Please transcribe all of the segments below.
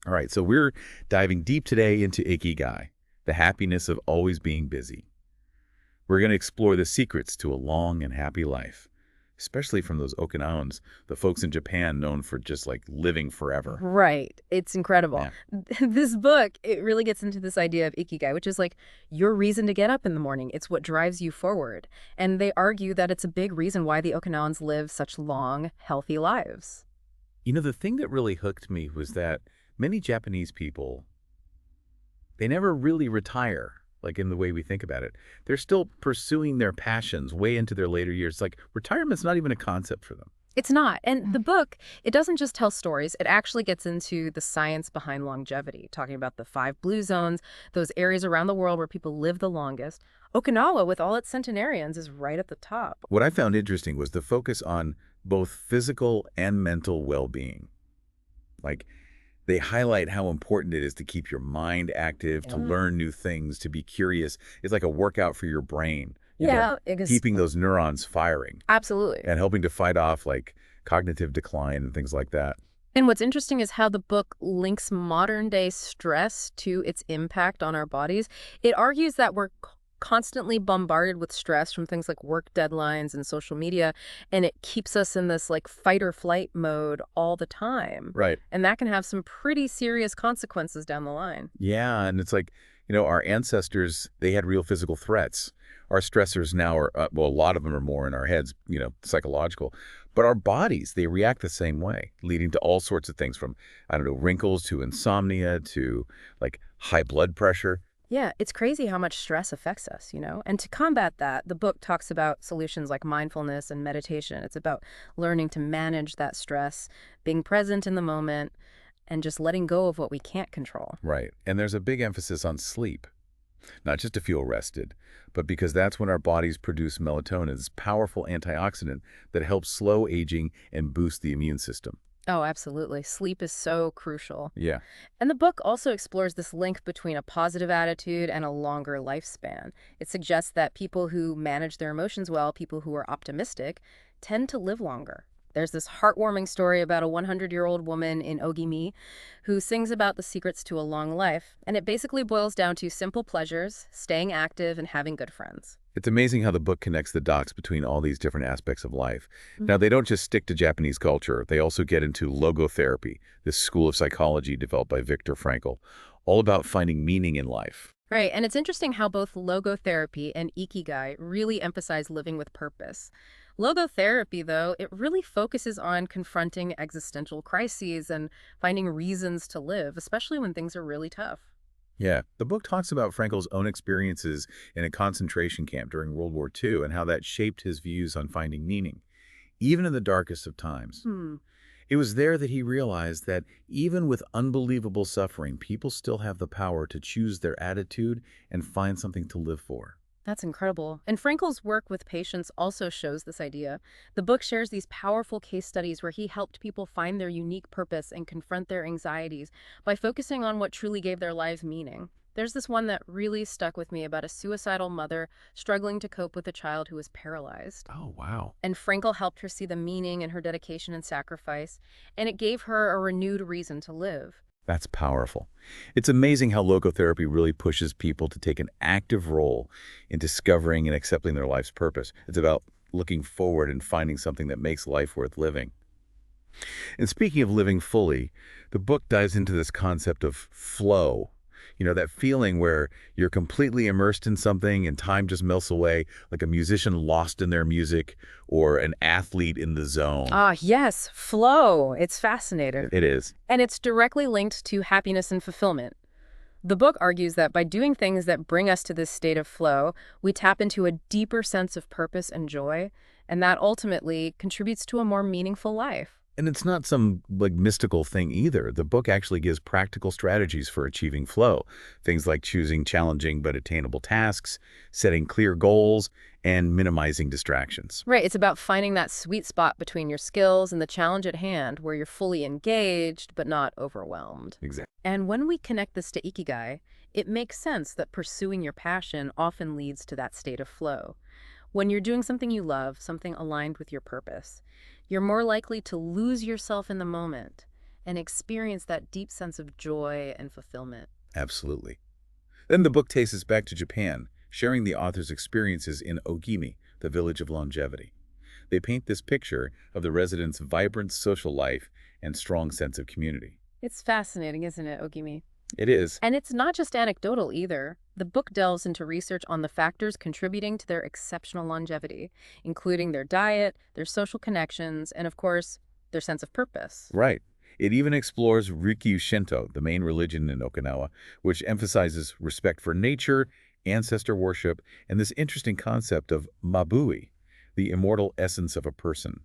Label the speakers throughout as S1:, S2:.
S1: All right, so we're diving deep today into Ikigai, the happiness of always being busy. We're going to explore the secrets to a long and happy life, especially from those Okinawans, the folks in Japan known for just like living forever.
S2: Right. It's incredible.
S1: Yeah.
S2: This book, it really gets into this idea of Ikigai, which is like your reason to get up in the morning. It's what drives you forward. And they argue that it's a big reason why the Okinawans live such long, healthy lives.
S1: The thing that really hooked me was that many Japanese people, they never really retire, like in the way we think about it. They're still pursuing their passions way into their later years. Like retirement's not even a concept for them.
S2: It's not. And the book, it doesn't just tell stories. It actually gets into the science behind longevity, talking about the 5 blue zones, those areas around the world where people live the longest. Okinawa, with all its centenarians, is right at the top.
S1: What I found interesting was the focus on both physical and mental well-being. Like they highlight how important it is to keep your mind active, to
S2: Yeah.
S1: learn new things, to be curious. It's like a workout for your brain,
S2: Yeah, it is.
S1: keeping those neurons firing
S2: Absolutely.
S1: and helping to fight off like cognitive decline and things like that.
S2: And what's interesting is how the book links modern day stress to its impact on our bodies. It argues that we're constantly bombarded with stress from things like work deadlines and social media, and it keeps us in this like fight or flight mode all the time.
S1: Right.
S2: And that can have some pretty serious consequences down the line.
S1: Yeah, and it's like, our ancestors, they had real physical threats. Our stressors now are, well, a lot of them are more in our heads, psychological. But our bodies, they react the same way, leading to all sorts of things from, I don't know, wrinkles to insomnia to like high blood pressure.
S2: Yeah, it's crazy how much stress affects us, And to combat that, the book talks about solutions like mindfulness and meditation. It's about learning to manage that stress, being present in the moment, and just letting go of what we can't control.
S1: Right. And there's a big emphasis on sleep, not just to feel rested, but because that's when our bodies produce melatonin, this powerful antioxidant that helps slow aging and boost the immune system.
S2: Oh, absolutely. Sleep is so crucial.
S1: Yeah.
S2: And the book also explores this link between a positive attitude and a longer lifespan. It suggests that people who manage their emotions well, people who are optimistic, tend to live longer. There's this heartwarming story about a 100-year-old woman in Ogimi who sings about the secrets to a long life, and it basically boils down to simple pleasures, staying active, and having good friends.
S1: It's amazing how the book connects the dots between all these different aspects of life. Now, they don't just stick to Japanese culture. They also get into logotherapy, this school of psychology developed by Viktor Frankl, all about finding meaning in life.
S2: Right, and it's interesting how both logotherapy and Ikigai really emphasize living with purpose. Logotherapy, though, it really focuses on confronting existential crises and finding reasons to live, especially when things are really tough.
S1: Yeah, the book talks about Frankl's own experiences in a concentration camp during World War II and how that shaped his views on finding meaning, even in the darkest of times.
S2: Hmm.
S1: It was there that he realized that even with unbelievable suffering, people still have the power to choose their attitude and find something to live for.
S2: That's incredible. And Frankel's work with patients also shows this idea. The book shares these powerful case studies where he helped people find their unique purpose and confront their anxieties by focusing on what truly gave their lives meaning. There's this one that really stuck with me about a suicidal mother struggling to cope with a child who was paralyzed.
S1: Oh, wow.
S2: And Frankel helped her see the meaning in her dedication and sacrifice, and it gave her a renewed reason to live.
S1: That's powerful. It's amazing how logotherapy really pushes people to take an active role in discovering and accepting their life's purpose. It's about looking forward and finding something that makes life worth living. And speaking of living fully, the book dives into this concept of flow. That feeling where you're completely immersed in something and time just melts away, like a musician lost in their music or an athlete in the zone.
S2: Ah, yes, flow. It's fascinating.
S1: It is.
S2: And it's directly linked to happiness and fulfillment. The book argues that by doing things that bring us to this state of flow, we tap into a deeper sense of purpose and joy, and that ultimately contributes to a more meaningful life.
S1: And it's not some like mystical thing either. The book actually gives practical strategies for achieving flow. Things like choosing challenging but attainable tasks, setting clear goals, and minimizing distractions.
S2: Right, it's about finding that sweet spot between your skills and the challenge at hand where you're fully engaged but not overwhelmed.
S1: Exactly.
S2: And when we connect this to Ikigai, it makes sense that pursuing your passion often leads to that state of flow. When you're doing something you love, something aligned with your purpose, you're more likely to lose yourself in the moment and experience that deep sense of joy and fulfillment.
S1: Absolutely. Then the book takes us back to Japan, sharing the author's experiences in Ogimi, the village of longevity. They paint this picture of the residents' vibrant social life and strong sense of community.
S2: It's fascinating, isn't it, Ogimi?
S1: It is.
S2: And it's not just anecdotal either. The book delves into research on the factors contributing to their exceptional longevity, including their diet, their social connections, and of course, their sense of purpose.
S1: Right. It even explores Ryukyu Shinto, the main religion in Okinawa, which emphasizes respect for nature, ancestor worship, and this interesting concept of mabui, the immortal essence of a person.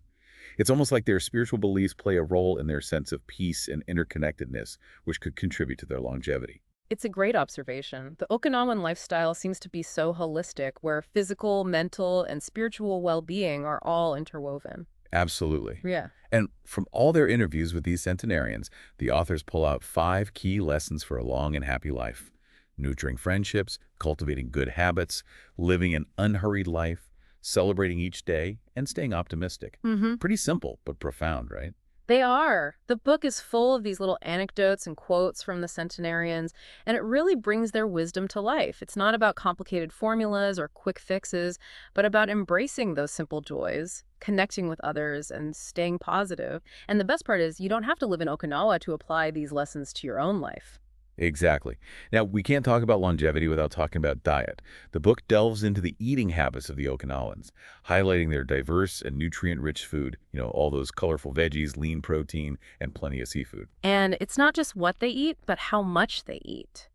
S1: It's almost like their spiritual beliefs play a role in their sense of peace and interconnectedness, which could contribute to their longevity.
S2: It's a great observation. The Okinawan lifestyle seems to be so holistic, where physical, mental, and spiritual well-being are all interwoven.
S1: Absolutely.
S2: Yeah.
S1: And from all their interviews with these centenarians, the authors pull out 5 key lessons for a long and happy life: nurturing friendships, cultivating good habits, living an unhurried life, celebrating each day, and staying optimistic.
S2: Mm-hmm.
S1: Pretty simple, but profound, right?
S2: They are. The book is full of these little anecdotes and quotes from the centenarians, and it really brings their wisdom to life. It's not about complicated formulas or quick fixes, but about embracing those simple joys, connecting with others, and staying positive. And the best part is you don't have to live in Okinawa to apply these lessons to your own life.
S1: Exactly. Now, we can't talk about longevity without talking about diet. The book delves into the eating habits of the Okinawans, highlighting their diverse and nutrient-rich food, all those colorful veggies, lean protein, and plenty of seafood.
S2: And it's not just what they eat, but how much they eat.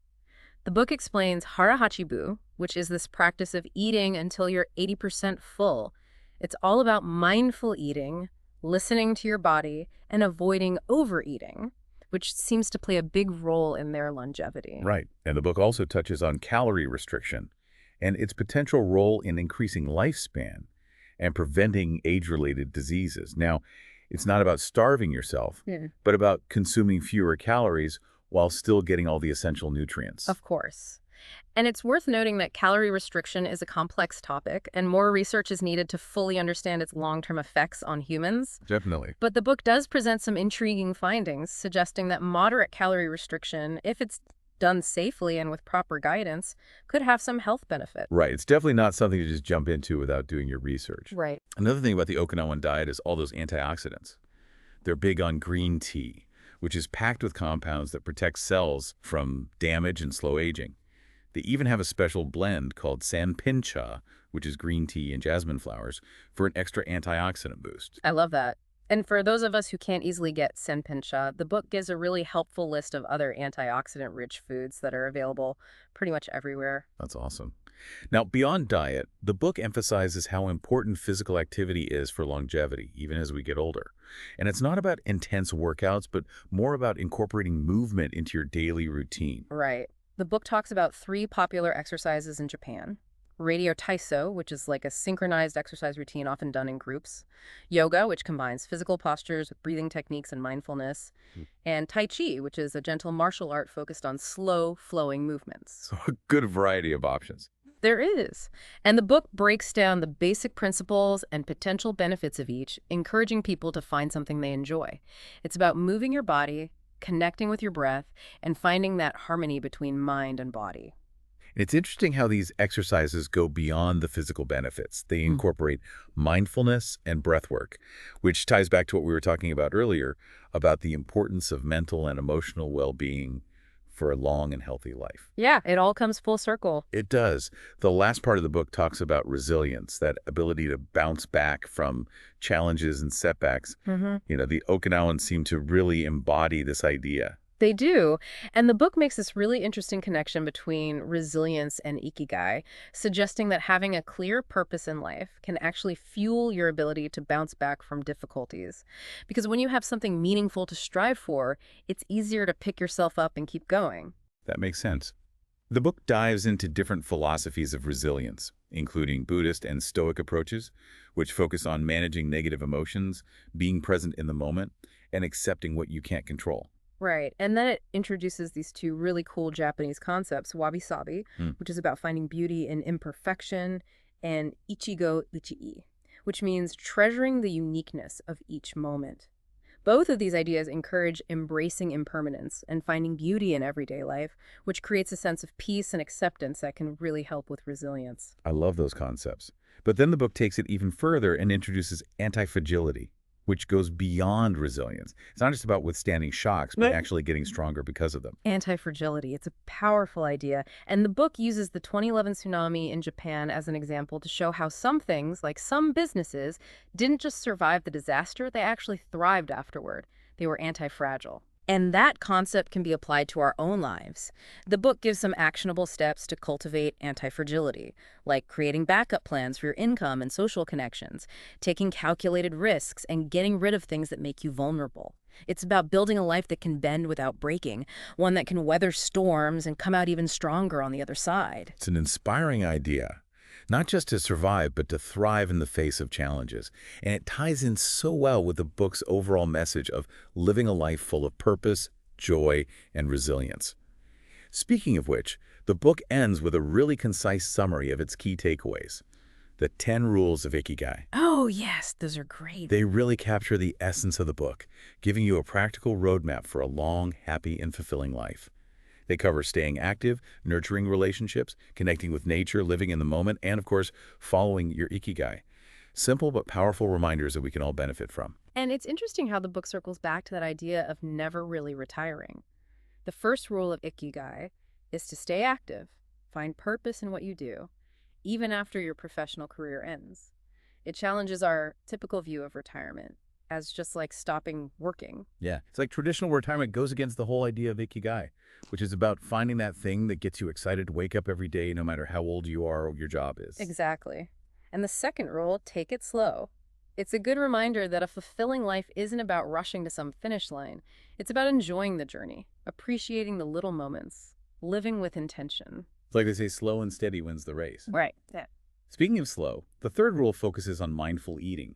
S2: The book explains harahachibu, which is this practice of eating until you're 80% full. It's all about mindful eating, listening to your body, and avoiding overeating, which seems to play a big role in their longevity.
S1: Right. And the book also touches on calorie restriction and its potential role in increasing lifespan and preventing age-related diseases. Now, it's not about starving yourself, but about consuming fewer calories while still getting all the essential nutrients.
S2: Of course. And it's worth noting that calorie restriction is a complex topic, and more research is needed to fully understand its long-term effects on humans.
S1: Definitely.
S2: But the book does present some intriguing findings, suggesting that moderate calorie restriction, if it's done safely and with proper guidance, could have some health benefit.
S1: Right. It's definitely not something to just jump into without doing your research.
S2: Right.
S1: Another thing about the Okinawan diet is all those antioxidants. They're big on green tea, which is packed with compounds that protect cells from damage and slow aging. They even have a special blend called sanpincha, which is green tea and jasmine flowers, for an extra antioxidant boost.
S2: I love that. And for those of us who can't easily get senpincha, the book gives a really helpful list of other antioxidant-rich foods that are available pretty much everywhere.
S1: That's awesome. Now, beyond diet, the book emphasizes how important physical activity is for longevity, even as we get older. And it's not about intense workouts, but more about incorporating movement into your daily routine.
S2: Right. The book talks about 3 popular exercises in Japan. Radio Taiso, which is like a synchronized exercise routine often done in groups. Yoga, which combines physical postures with breathing techniques and mindfulness. And Tai Chi, which is a gentle martial art focused on slow, flowing movements.
S1: So a good variety of options.
S2: There is. And the book breaks down the basic principles and potential benefits of each, encouraging people to find something they enjoy. It's about moving your body, connecting with your breath, and finding that harmony between mind and body.
S1: It's interesting how these exercises go beyond the physical benefits. They incorporate mindfulness and breath work, which ties back to what we were talking about earlier, about the importance of mental and emotional well-being for a long and healthy life.
S2: Yeah, it all comes full circle.
S1: It does. The last part of the book talks about resilience, that ability to bounce back from challenges and setbacks. The Okinawans seem to really embody this idea.
S2: They do. And the book makes this really interesting connection between resilience and Ikigai, suggesting that having a clear purpose in life can actually fuel your ability to bounce back from difficulties. Because when you have something meaningful to strive for, it's easier to pick yourself up and keep going.
S1: That makes sense. The book dives into different philosophies of resilience, including Buddhist and Stoic approaches, which focus on managing negative emotions, being present in the moment, and accepting what you can't control.
S2: Right. And then it introduces these 2 really cool Japanese concepts, wabi-sabi, which is about finding beauty in imperfection, and ichigo ichii, which means treasuring the uniqueness of each moment. Both of these ideas encourage embracing impermanence and finding beauty in everyday life, which creates a sense of peace and acceptance that can really help with resilience.
S1: I love those concepts. But then the book takes it even further and introduces antifragility, which goes beyond resilience. It's not just about withstanding shocks, but
S2: Right.
S1: actually getting stronger because of them.
S2: Anti-fragility. It's a powerful idea. And the book uses the 2011 tsunami in Japan as an example to show how some things, like some businesses, didn't just survive the disaster, they actually thrived afterward. They were anti-fragile. And that concept can be applied to our own lives. The book gives some actionable steps to cultivate anti-fragility, like creating backup plans for your income and social connections, taking calculated risks, and getting rid of things that make you vulnerable. It's about building a life that can bend without breaking, one that can weather storms and come out even stronger on the other side.
S1: It's an inspiring idea, not just to survive, but to thrive in the face of challenges. And it ties in so well with the book's overall message of living a life full of purpose, joy, and resilience. Speaking of which, the book ends with a really concise summary of its key takeaways. The 10 rules of Ikigai.
S2: Oh, yes, those are great.
S1: They really capture the essence of the book, giving you a practical roadmap for a long, happy, and fulfilling life. They cover staying active, nurturing relationships, connecting with nature, living in the moment, and of course, following your Ikigai. Simple but powerful reminders that we can all benefit from.
S2: And it's interesting how the book circles back to that idea of never really retiring. The first rule of Ikigai is to stay active, find purpose in what you do, even after your professional career ends. It challenges our typical view of retirement as just like stopping working.
S1: Yeah, it's like traditional retirement goes against the whole idea of Ikigai, which is about finding that thing that gets you excited to wake up every day no matter how old you are or your job is.
S2: Exactly. And the second rule, take it slow. It's a good reminder that a fulfilling life isn't about rushing to some finish line. It's about enjoying the journey, appreciating the little moments, living with intention.
S1: It's like they say, slow and steady wins the race.
S2: Right. Yeah.
S1: Speaking of slow, the third rule focuses on mindful eating.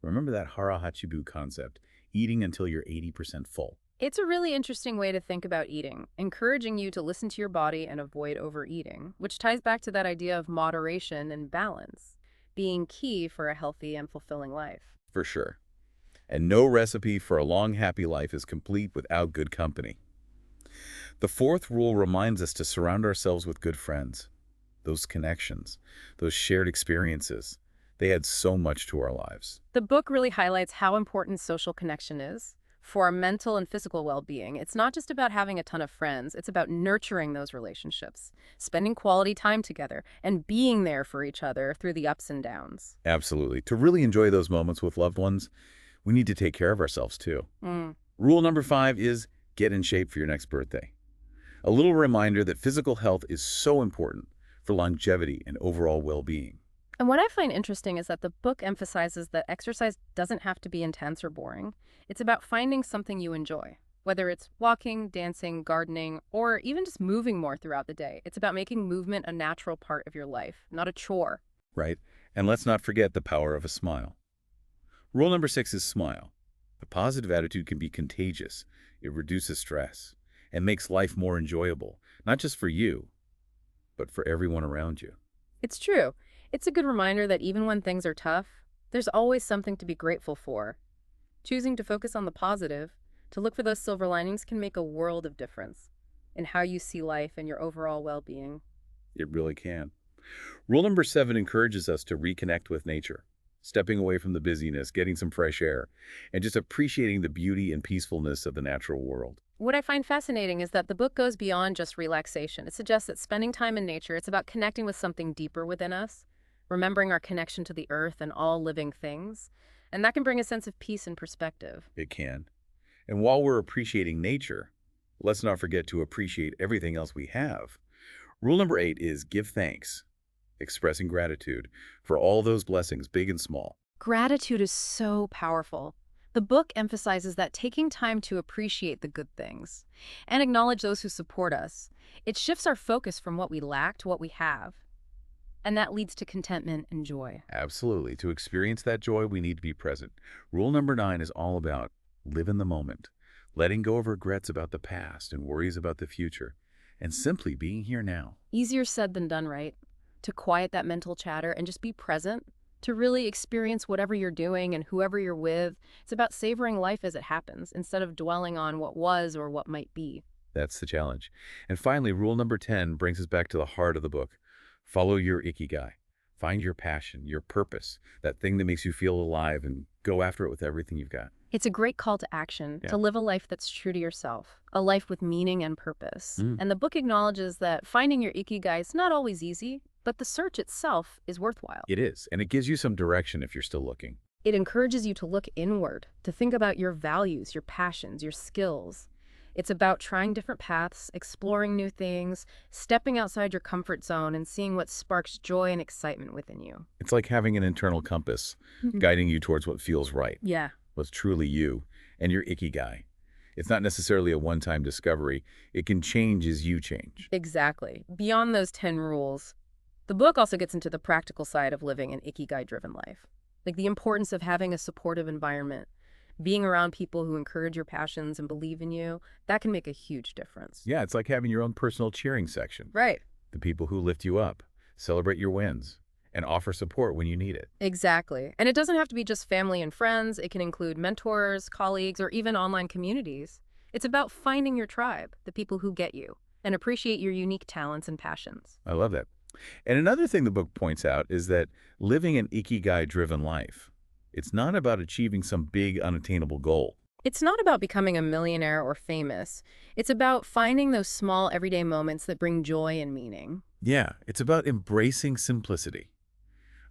S1: Remember that hara hachibu concept, eating until you're 80% full.
S2: It's a really interesting way to think about eating, encouraging you to listen to your body and avoid overeating, which ties back to that idea of moderation and balance being key for a healthy and fulfilling life.
S1: For sure. And no recipe for a long, happy life is complete without good company. The fourth rule reminds us to surround ourselves with good friends. Those connections, those shared experiences, they add so much to our lives.
S2: The book really highlights how important social connection is for our mental and physical well-being. It's not just about having a ton of friends, it's about nurturing those relationships, spending quality time together, and being there for each other through the ups and downs.
S1: Absolutely. To really enjoy those moments with loved ones, we need to take care of ourselves too.
S2: Mm.
S1: Rule number 5 is get in shape for your next birthday. A little reminder that physical health is so important for longevity and overall well-being.
S2: And what I find interesting is that the book emphasizes that exercise doesn't have to be intense or boring. It's about finding something you enjoy, whether it's walking, dancing, gardening, or even just moving more throughout the day. It's about making movement a natural part of your life, not a chore.
S1: Right? And let's not forget the power of a smile. Rule number 6 is smile. A positive attitude can be contagious. It reduces stress and makes life more enjoyable, not just for you, but for everyone around you.
S2: It's true. It's a good reminder that even when things are tough, there's always something to be grateful for. Choosing to focus on the positive, to look for those silver linings can make a world of difference in how you see life and your overall well-being.
S1: It really can. Rule number 7 encourages us to reconnect with nature, stepping away from the busyness, getting some fresh air, and just appreciating the beauty and peacefulness of the natural world.
S2: What I find fascinating is that the book goes beyond just relaxation. It suggests that spending time in nature, it's about connecting with something deeper within us, remembering our connection to the earth and all living things. And that can bring a sense of peace and perspective.
S1: It can. And while we're appreciating nature, let's not forget to appreciate everything else we have. Rule number 8 is give thanks, expressing gratitude for all those blessings, big and small.
S2: Gratitude is so powerful. The book emphasizes that taking time to appreciate the good things and acknowledge those who support us, it shifts our focus from what we lack to what we have. And that leads to contentment and joy.
S1: Absolutely. To experience that joy, we need to be present. Rule number 9 is all about live in the moment, letting go of regrets about the past and worries about the future, and simply being here now.
S2: Easier said than done, right? To quiet that mental chatter and just be present, to really experience whatever you're doing and whoever you're with. It's about savoring life as it happens instead of dwelling on what was or what might be.
S1: That's the challenge. And finally, rule number 10 brings us back to the heart of the book. Follow your Ikigai. Find your passion, your purpose, that thing that makes you feel alive, and go after it with everything you've got.
S2: It's a great call to action
S1: Yeah.
S2: to live a life that's true to yourself, a life with meaning and purpose.
S1: Mm.
S2: And the book acknowledges that finding your Ikigai is not always easy, but the search itself is worthwhile.
S1: It is, and it gives you some direction if you're still looking.
S2: It encourages you to look inward, to think about your values, your passions, your skills. It's about trying different paths, exploring new things, stepping outside your comfort zone, and seeing what sparks joy and excitement within you.
S1: It's like having an internal compass guiding you towards what feels right,
S2: Yeah.
S1: what's truly you, and your Ikigai. It's not necessarily a one-time discovery. It can change as you change.
S2: Exactly. Beyond those 10 rules, the book also gets into the practical side of living an Ikigai-driven life. Like the importance of having a supportive environment, being around people who encourage your passions and believe in you, that can make a huge difference.
S1: Yeah, it's like having your own personal cheering section.
S2: Right.
S1: The people who lift you up, celebrate your wins, and offer support when you need it.
S2: Exactly. And it doesn't have to be just family and friends. It can include mentors, colleagues, or even online communities. It's about finding your tribe, the people who get you, and appreciate your unique talents and passions.
S1: I love that. And another thing the book points out is that living an Ikigai-driven life, it's not about achieving some big unattainable goal.
S2: It's not about becoming a millionaire or famous. It's about finding those small everyday moments that bring joy and meaning.
S1: Yeah, it's about embracing simplicity,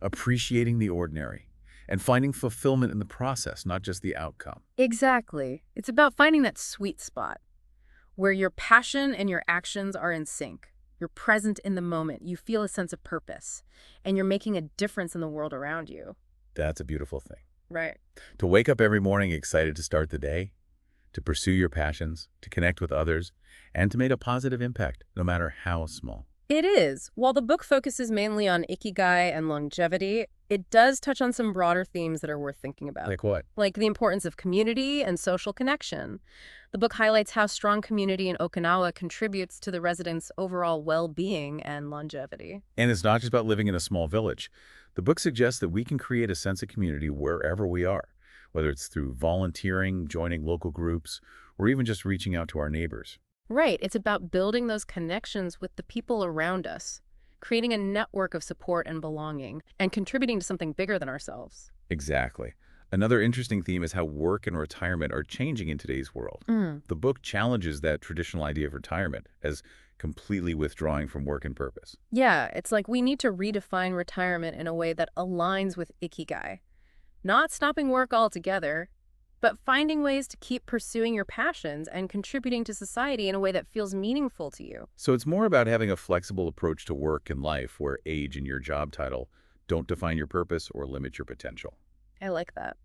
S1: appreciating the ordinary, and finding fulfillment in the process, not just the outcome.
S2: Exactly. It's about finding that sweet spot where your passion and your actions are in sync. You're present in the moment. You feel a sense of purpose, and you're making a difference in the world around you.
S1: That's a beautiful thing.
S2: Right.
S1: To wake up every morning excited to start the day, to pursue your passions, to connect with others, and to make a positive impact, no matter how small.
S2: It is. While the book focuses mainly on Ikigai and longevity, it does touch on some broader themes that are worth thinking about.
S1: Like what?
S2: Like the importance of community and social connection. The book highlights how strong community in Okinawa contributes to the residents' overall well-being and longevity.
S1: And it's not just about living in a small village. The book suggests that we can create a sense of community wherever we are, whether it's through volunteering, joining local groups, or even just reaching out to our neighbors.
S2: Right. It's about building those connections with the people around us, creating a network of support and belonging, and contributing to something bigger than ourselves.
S1: Exactly. Another interesting theme is how work and retirement are changing in today's world. The book challenges that traditional idea of retirement as completely withdrawing from work and purpose.
S2: Yeah, it's like we need to redefine retirement in a way that aligns with Ikigai. Not stopping work altogether, but finding ways to keep pursuing your passions and contributing to society in a way that feels meaningful to you.
S1: So it's more about having a flexible approach to work and life where age and your job title don't define your purpose or limit your potential.
S2: I like that.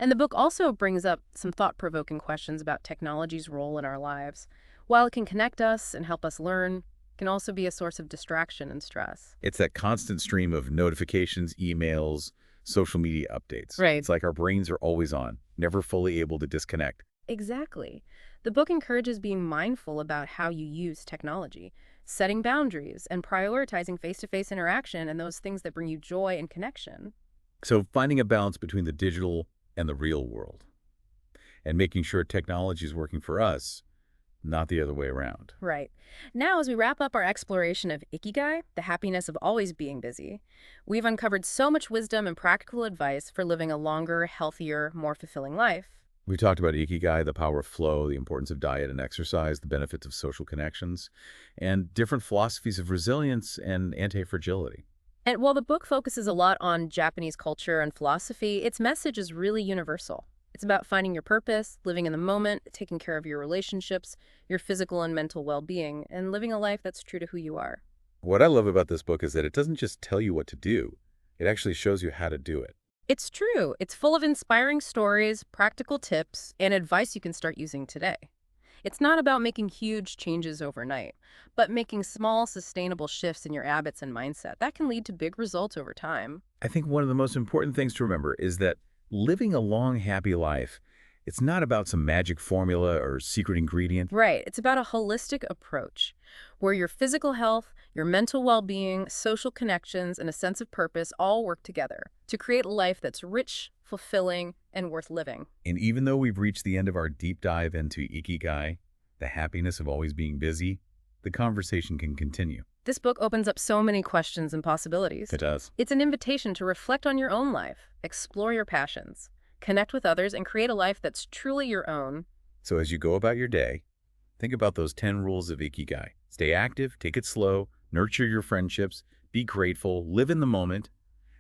S2: And the book also brings up some thought-provoking questions about technology's role in our lives. While it can connect us and help us learn, it can also be a source of distraction and stress.
S1: It's that constant stream of notifications, emails, social media updates.
S2: Right.
S1: It's like our brains are always on, never fully able to disconnect.
S2: Exactly. The book encourages being mindful about how you use technology, setting boundaries, and prioritizing face-to-face interaction and those things that bring you joy and connection.
S1: So finding a balance between the digital and the real world, and making sure technology is working for us, not the other way around.
S2: Right. Now, as we wrap up our exploration of Ikigai, the happiness of always being busy, we've uncovered so much wisdom and practical advice for living a longer, healthier, more fulfilling life.
S1: We talked about Ikigai, the power of flow, the importance of diet and exercise, the benefits of social connections, and different philosophies of resilience and anti-fragility.
S2: And while the book focuses a lot on Japanese culture and philosophy, its message is really universal. It's about finding your purpose, living in the moment, taking care of your relationships, your physical and mental well-being, and living a life that's true to who you are.
S1: What I love about this book is that it doesn't just tell you what to do, it actually shows you how to do it.
S2: It's true. It's full of inspiring stories, practical tips, and advice you can start using today. It's not about making huge changes overnight, but making small, sustainable shifts in your habits and mindset. That can lead to big results over time.
S1: I think one of the most important things to remember is that living a long, happy life It's not about some magic formula or secret ingredient.
S2: Right. It's about a holistic approach where your physical health, your mental well-being, social connections, and a sense of purpose all work together to create a life that's rich, fulfilling, and worth living.
S1: And even though we've reached the end of our deep dive into Ikigai, the happiness of always being busy, the conversation can continue.
S2: This book opens up so many questions and possibilities.
S1: It does.
S2: It's an invitation to reflect on your own life, explore your passions, connect with others, and create a life that's truly your own.
S1: So as you go about your day, think about those 10 rules of Ikigai. Stay active, take it slow, nurture your friendships, be grateful, live in the moment,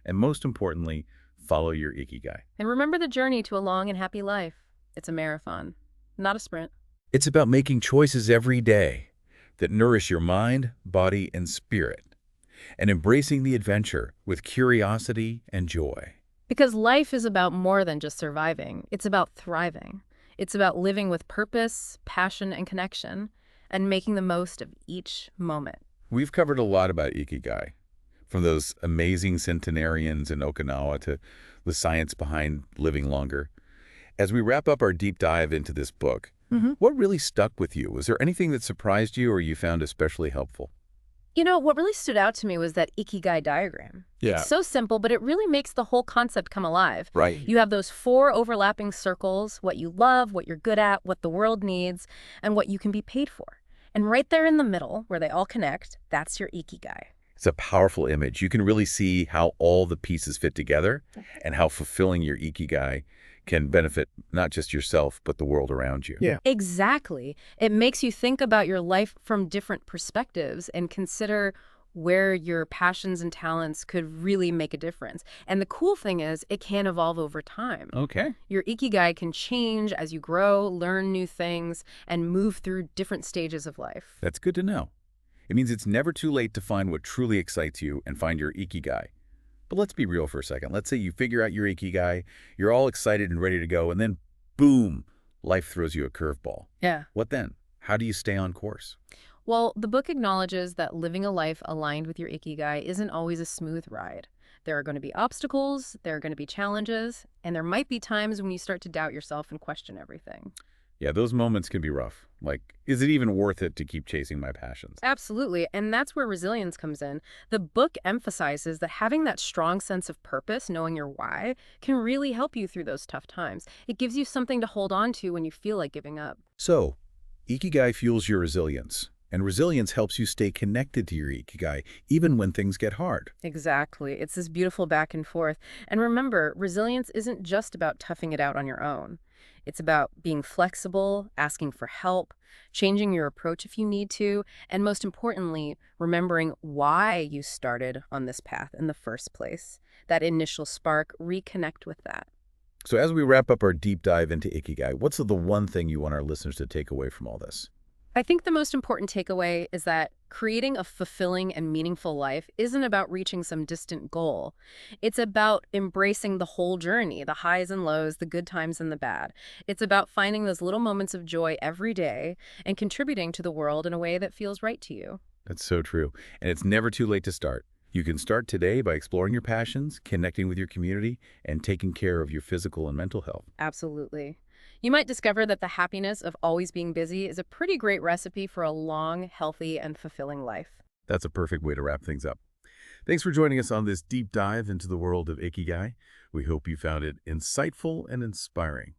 S1: and most importantly, follow your Ikigai.
S2: And remember the journey to a long and happy life. It's a marathon, not a sprint.
S1: It's about making choices every day that nourish your mind, body, and spirit, and embracing the adventure with curiosity and joy.
S2: Because life is about more than just surviving. It's about thriving. It's about living with purpose, passion, and connection, and making the most of each moment.
S1: We've covered a lot about Ikigai, from those amazing centenarians in Okinawa to the science behind living longer. As we wrap up our deep dive into this book, what really stuck with you? Was there anything that surprised you or you found especially helpful?
S2: You know, what really stood out to me was that Ikigai diagram.
S1: Yeah.
S2: It's so simple, but it really makes the whole concept come alive.
S1: Right.
S2: You have those 4 overlapping circles, what you love, what you're good at, what the world needs, and what you can be paid for. And right there in the middle, where they all connect, that's your Ikigai.
S1: It's a powerful image. You can really see how all the pieces fit together and how fulfilling your Ikigai can benefit not just yourself, but the world around you.
S3: Yeah.
S2: Exactly. It makes you think about your life from different perspectives and consider where your passions and talents could really make a difference. And the cool thing is it can evolve over time.
S1: Okay.
S2: Your Ikigai can change as you grow, learn new things, and move through different stages of life.
S1: That's good to know. It means it's never too late to find what truly excites you and find your Ikigai. But let's be real for a second. Let's say you figure out your Ikigai, you're all excited and ready to go, and then boom, life throws you a curveball.
S2: Yeah.
S1: What then? How do you stay on course?
S2: Well, the book acknowledges that living a life aligned with your Ikigai isn't always a smooth ride. There are going to be obstacles, there are going to be challenges, and there might be times when you start to doubt yourself and question everything.
S1: Yeah, those moments can be rough. Like, is it even worth it to keep chasing my passions?
S2: Absolutely, and that's where resilience comes in. The book emphasizes that having that strong sense of purpose, knowing your why, can really help you through those tough times. It gives you something to hold on to when you feel like giving up.
S1: So, Ikigai fuels your resilience, and resilience helps you stay connected to your Ikigai, even when things get hard.
S2: Exactly. It's this beautiful back and forth. And remember, resilience isn't just about toughing it out on your own. It's about being flexible, asking for help, changing your approach if you need to, and most importantly, remembering why you started on this path in the first place. That initial spark, reconnect with that.
S1: So as we wrap up our deep dive into Ikigai, what's the one thing you want our listeners to take away from all this?
S2: I think the most important takeaway is that creating a fulfilling and meaningful life isn't about reaching some distant goal. It's about embracing the whole journey, the highs and lows, the good times and the bad. It's about finding those little moments of joy every day and contributing to the world in a way that feels right to you.
S1: That's so true. And it's never too late to start. You can start today by exploring your passions, connecting with your community, and taking care of your physical and mental health.
S2: Absolutely. You might discover that the happiness of always being busy is a pretty great recipe for a long, healthy, and fulfilling life.
S1: That's a perfect way to wrap things up. Thanks for joining us on this deep dive into the world of Ikigai. We hope you found it insightful and inspiring.